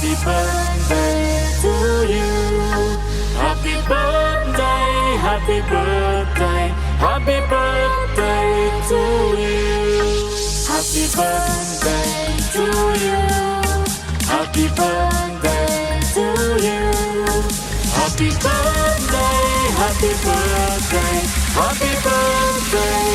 Happy birthday to you. Happy birthday, happy birthday, happy birthday to you. Happy birthday to you. Happy birthday to you. Happy birthday, happy birthday, happy birthday